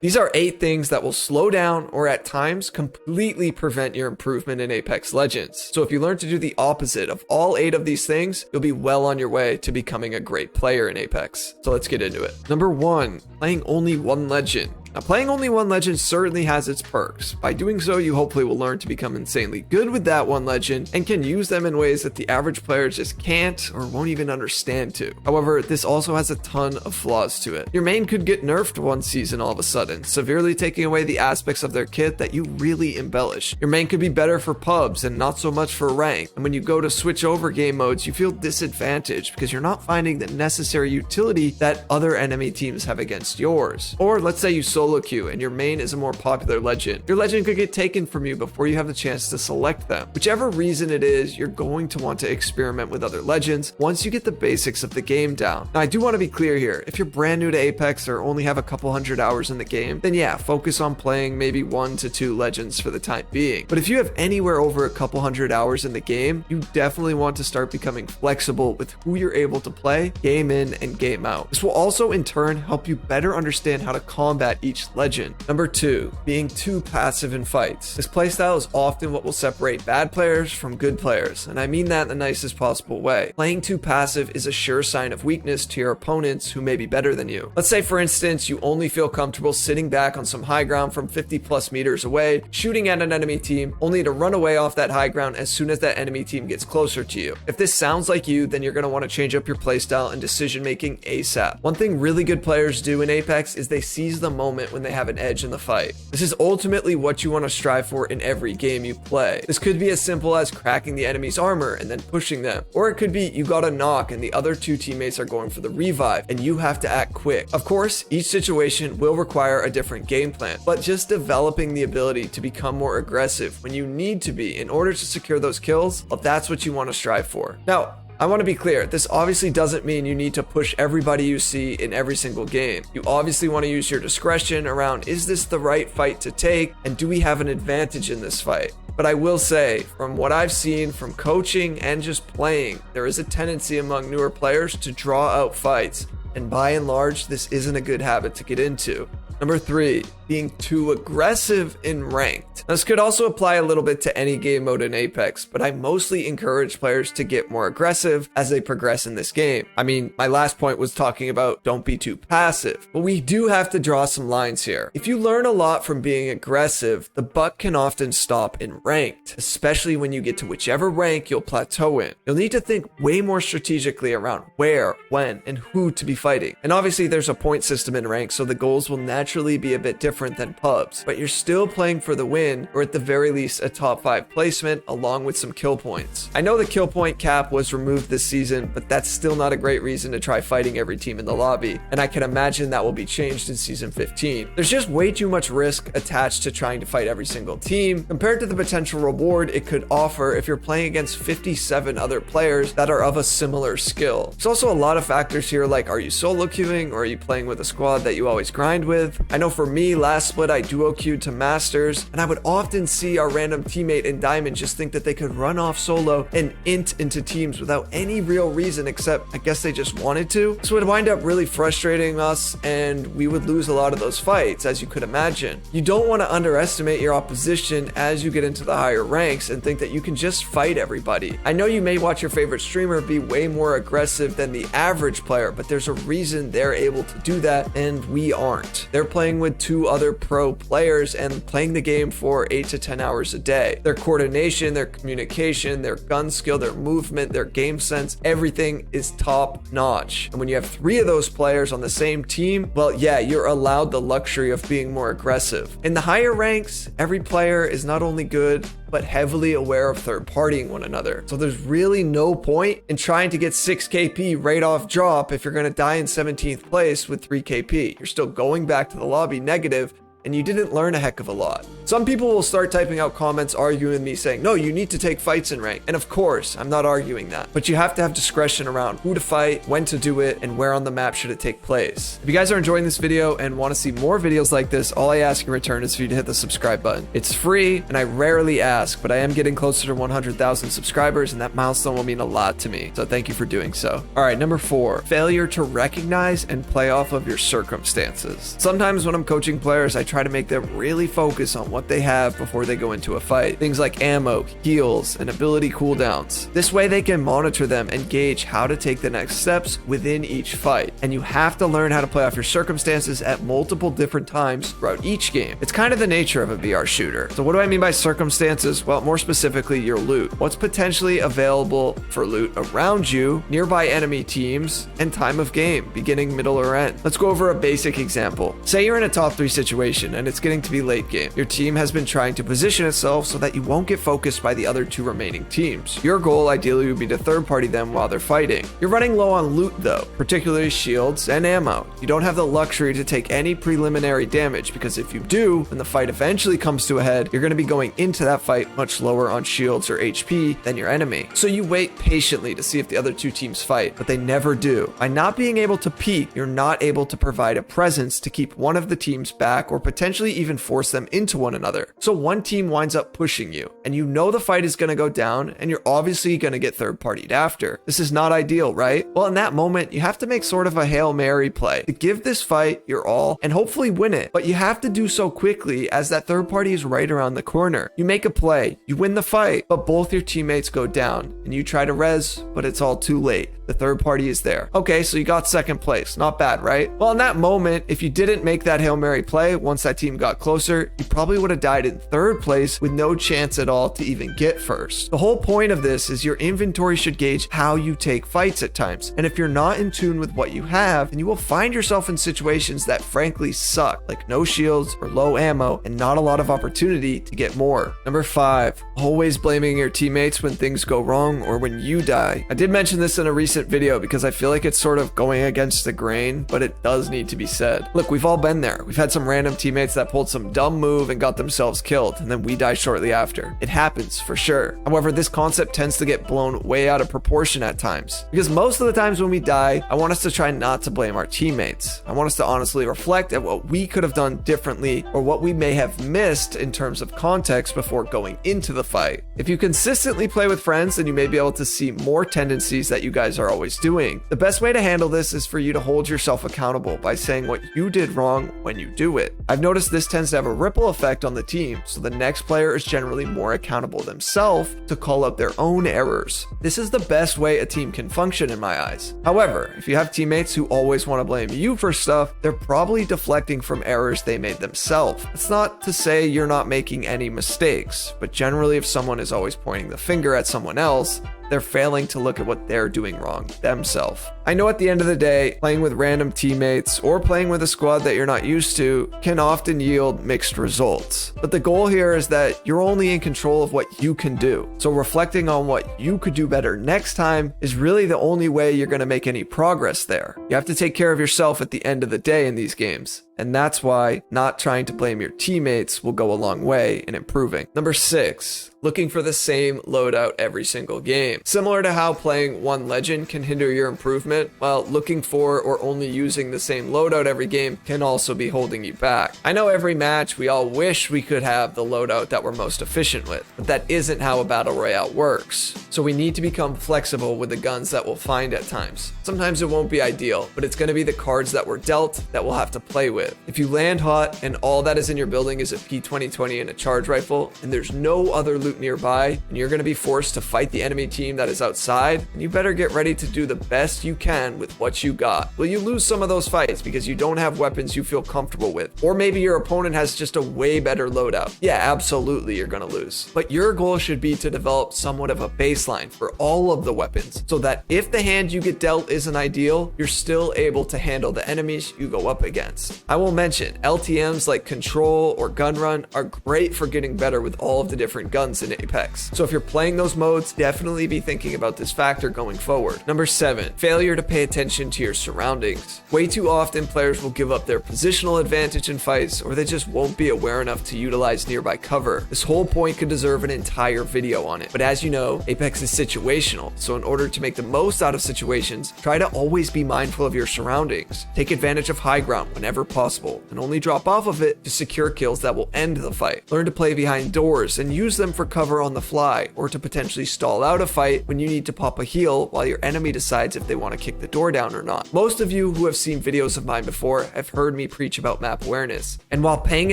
These are 8 things that will slow down or at times completely prevent your improvement in Apex Legends. So if you learn to do the opposite of all 8 of these things, you'll be well on your way to becoming a great player in Apex. So let's get into it. Number 1, playing only one legend. Now, playing only one legend certainly has its perks. By doing so, you hopefully will learn to become insanely good with that one legend and can use them in ways that the average player just can't or won't even understand to. However, this also has a ton of flaws to it. Your main could get nerfed one season all of a sudden, severely taking away the aspects of their kit that you really embellish. Your main could be better for pubs and not so much for rank, and when you go to switch over game modes, you feel disadvantaged because you're not finding the necessary utility that other enemy teams have against yours. Or let's say you solo queue and your main is a more popular legend. Your legend could get taken from you before you have the chance to select them. Whichever reason it is, you're going to want to experiment with other legends once you get the basics of the game down. Now, I do want to be clear here. If you're brand new to Apex or only have a couple hundred hours in the game, then yeah, focus on playing maybe 1 to 2 legends for the time being. But if you have anywhere over a couple hundred hours in the game, you definitely want to start becoming flexible with who you're able to play, game in and game out. This will also in turn help you better understand how to combat each legend. Number 2, being too passive in fights. This playstyle is often what will separate bad players from good players, and I mean that in the nicest possible way. Playing too passive is a sure sign of weakness to your opponents who may be better than you. Let's say, for instance, you only feel comfortable sitting back on some high ground from 50 plus meters away, shooting at an enemy team, only to run away off that high ground as soon as that enemy team gets closer to you. If this sounds like you, then you're going to want to change up your playstyle and decision making ASAP. One thing really good players do in Apex is they seize the moment when they have an edge in the fight. This is ultimately what you want to strive for in every game you play. This could be as simple as cracking the enemy's armor and then pushing them, or it could be you got a knock and the other 2 teammates are going for the revive and you have to act quick. Of course, each situation will require a different game plan, but just developing the ability to become more aggressive when you need to be in order to secure those kills, well, that's what you want to strive for. Now, I want to be clear, this obviously doesn't mean you need to push everybody you see in every single game. You obviously want to use your discretion around, is this the right fight to take, and do we have an advantage in this fight? But I will say, from what I've seen from coaching and just playing, there is a tendency among newer players to draw out fights, and by and large, this isn't a good habit to get into. Number 3, being too aggressive in ranked. Now, this could also apply a little bit to any game mode in Apex, but I mostly encourage players to get more aggressive as they progress in this game. I mean, my last point was talking about don't be too passive, but we do have to draw some lines here. If you learn a lot from being aggressive, the buck can often stop in ranked, especially when you get to whichever rank you'll plateau in. You'll need to think way more strategically around where, when, and who to be fighting. And obviously there's a point system in rank, so the goals will naturally be a bit different than pubs, but you're still playing for the win, or at the very least a top 5 placement along with some kill points. I know the kill point cap was removed this season, but that's still not a great reason to try fighting every team in the lobby, and I can imagine that will be changed in season 15. There's just way too much risk attached to trying to fight every single team compared to the potential reward it could offer if you're playing against 57 other players that are of a similar skill. There's also a lot of factors here, like are you solo queuing or are you playing with a squad that you always grind with? I know for me, last split I duo queued to Masters, and I would often see our random teammate in Diamond just think that they could run off solo and int into teams without any real reason except I guess they just wanted to. So it would wind up really frustrating us and we would lose a lot of those fights, as you could imagine. You don't want to underestimate your opposition as you get into the higher ranks and think that you can just fight everybody. I know you may watch your favorite streamer be way more aggressive than the average player, but there's a reason they're able to do that and we aren't. They're playing with 2 other pro players and playing the game for 8 to 10 hours a day. Their coordination, their communication, their gun skill, their movement, their game sense, everything is top notch. And when you have 3 of those players on the same team, well, yeah, you're allowed the luxury of being more aggressive. In the higher ranks, every player is not only good, but heavily aware of third-partying one another. So there's really no point in trying to get 6 KP right off drop if you're going to die in 17th place with 3 KP. You're still going back to the lobby negative, and you didn't learn a heck of a lot. Some people will start typing out comments arguing with me saying, no, you need to take fights in rank. And of course, I'm not arguing that, but you have to have discretion around who to fight, when to do it, and where on the map should it take place. If you guys are enjoying this video and want to see more videos like this, all I ask in return is for you to hit the subscribe button. It's free, and I rarely ask, but I am getting closer to 100,000 subscribers, and that milestone will mean a lot to me. So thank you for doing so. All right, number 4, failure to recognize and play off of your circumstances. Sometimes when I'm coaching players, I try to make them really focus on what they have before they go into a fight. Things like ammo, heals, and ability cooldowns. This way they can monitor them and gauge how to take the next steps within each fight. And you have to learn how to play off your circumstances at multiple different times throughout each game. It's kind of the nature of a VR shooter. So what do I mean by circumstances? Well, more specifically, your loot. What's potentially available for loot around you, nearby enemy teams, and time of game, beginning, middle, or end. Let's go over a basic example. Say you're in a top 3 situation and it's getting to be late game. Your team has been trying to position itself so that you won't get focused by the other 2 remaining teams. Your goal ideally would be to third party them while they're fighting. You're running low on loot though, particularly shields and ammo. You don't have the luxury to take any preliminary damage because if you do, when the fight eventually comes to a head, you're going to be going into that fight much lower on shields or HP than your enemy. So you wait patiently to see if the other 2 teams fight, but they never do. By not being able to peek, you're not able to provide a presence to keep one of the teams back or potentially even force them into one another. So one team winds up pushing you, and you know the fight is going to go down, and you're obviously going to get third-partied after. This is not ideal, right? Well, in that moment, you have to make sort of a Hail Mary play to give this fight your all and hopefully win it, but you have to do so quickly as that third party is right around the corner. You make a play, you win the fight, but both your teammates go down, and you try to res, but it's all too late. The third party is there. Okay, so you got second place. Not bad, right? Well, in that moment, if you didn't make that Hail Mary play, once that team got closer, you probably would have died in third place with no chance at all to even get first. The whole point of this is your inventory should gauge how you take fights at times. And if you're not in tune with what you have, then you will find yourself in situations that frankly suck, like no shields or low ammo and not a lot of opportunity to get more. Number 5, always blaming your teammates when things go wrong or when you die. I did mention this in a recent video because I feel like it's sort of going against the grain, but it does need to be said. Look, we've all been there. We've had some random teammates that pulled some dumb move and got themselves killed, and then we die shortly after. It happens for sure. However, this concept tends to get blown way out of proportion at times, because most of the times when we die, I want us to try not to blame our teammates. I want us to honestly reflect at what we could have done differently or what we may have missed in terms of context before going into the fight. If you consistently play with friends, then you may be able to see more tendencies that you guys are always doing. The best way to handle this is for you to hold yourself accountable by saying what you did wrong when you do it. I've noticed this tends to have a ripple effect on the team, so the next player is generally more accountable themselves to call out their own errors. This is the best way a team can function in my eyes. However, if you have teammates who always want to blame you for stuff, they're probably deflecting from errors they made themselves. It's not to say you're not making any mistakes, but generally if someone is always pointing the finger at someone else, they're failing to look at what they're doing wrong themselves. I know at the end of the day, playing with random teammates or playing with a squad that you're not used to can often yield mixed results. But the goal here is that you're only in control of what you can do. So reflecting on what you could do better next time is really the only way you're going to make any progress there. You have to take care of yourself at the end of the day in these games. And that's why not trying to blame your teammates will go a long way in improving. Number 6, looking for the same loadout every single game. Similar to how playing one legend can hinder your improvement, while looking for or only using the same loadout every game can also be holding you back. I know every match we all wish we could have the loadout that we're most efficient with, but that isn't how a battle royale works. So we need to become flexible with the guns that we'll find at times. Sometimes it won't be ideal, but it's going to be the cards that we're dealt that we'll have to play with. If you land hot and all that is in your building is a P2020 and a charge rifle, and there's no other loot nearby, and you're going to be forced to fight the enemy team that is outside, and you better get ready to do the best you can with what you got. Will you lose some of those fights because you don't have weapons you feel comfortable with? Or maybe your opponent has just a way better loadout. Yeah, absolutely you're going to lose. But your goal should be to develop somewhat of a baseline for all of the weapons, so that if the hand you get dealt isn't ideal, you're still able to handle the enemies you go up against. I will mention, LTMs like Control or Gun Run are great for getting better with all of the different guns in Apex. So if you're playing those modes, definitely be thinking about this factor going forward. Number 7, failure to pay attention to your surroundings. Way too often, players will give up their positional advantage in fights, or they just won't be aware enough to utilize nearby cover. This whole point could deserve an entire video on it. But as you know, Apex is situational, so in order to make the most out of situations, try to always be mindful of your surroundings. Take advantage of high ground whenever possible, and only drop off of it to secure kills that will end the fight. Learn to play behind doors and use them for cover on the fly, or to potentially stall out a fight when you need to pop a heal while your enemy decides if they want to kick the door down or not. Most of you who have seen videos of mine before have heard me preach about map awareness, and while paying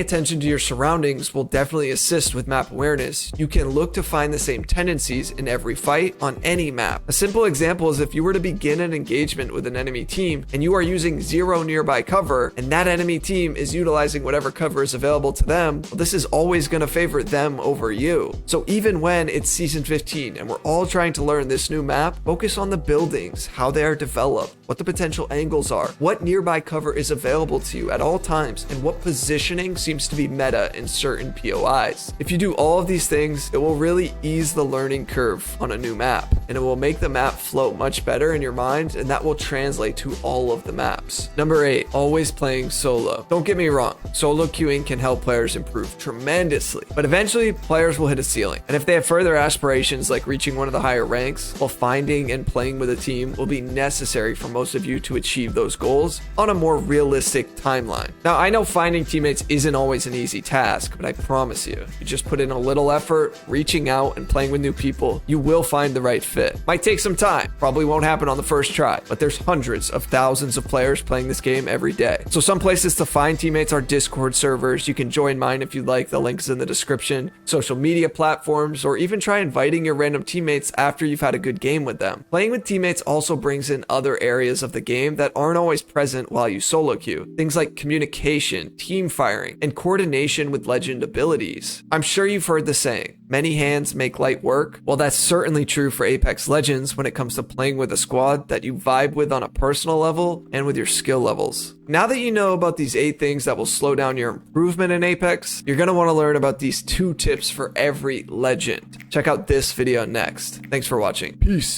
attention to your surroundings will definitely assist with map awareness, you can look to find the same tendencies in every fight on any map. A simple example is if you were to begin an engagement with an enemy team and you are using 0 nearby cover, and that enemy team is utilizing whatever cover is available to them, well, this is always going to favor them over you. So even when it's season 15 and we're all trying to learn this new map, focus on the buildings, how they are developed, what the potential angles are, what nearby cover is available to you at all times, and what positioning seems to be meta in certain POIs. If you do all of these things, it will really ease the learning curve on a new map, and it will make the map flow much better in your mind, and that will translate to all of the maps. Number 8, always playing solo. Don't get me wrong, solo queuing can help players improve tremendously, but eventually players will hit a ceiling, and if they have further aspirations like reaching one of the higher ranks, well, finding and playing with a team will be necessary for most of you to achieve those goals on a more realistic timeline. Now, I know finding teammates isn't always an easy task, but I promise you, you just put in a little effort, reaching out and playing with new people, you will find the right fit. Might take some time, probably won't happen on the first try, but there's hundreds of thousands of players playing this game every day. So some places to find teammates are Discord servers. You can join mine if you'd like, the link's in the description, social media platforms, or even try inviting your random teammates after you've had a good game with them. Playing with teammates also brings in other areas of the game that aren't always present while you solo queue. Things like communication, team firing, and coordination with legend abilities. I'm sure you've heard the saying, many hands make light work. Well, that's certainly true for Apex Legends when it comes to playing with a squad that you vibe with on a personal level and with your skill levels. Now that you know about these 8 things that will slow down your improvement in Apex, you're going to want to learn about these 2 tips for every legend. Check out this video next. Thanks for watching. Peace.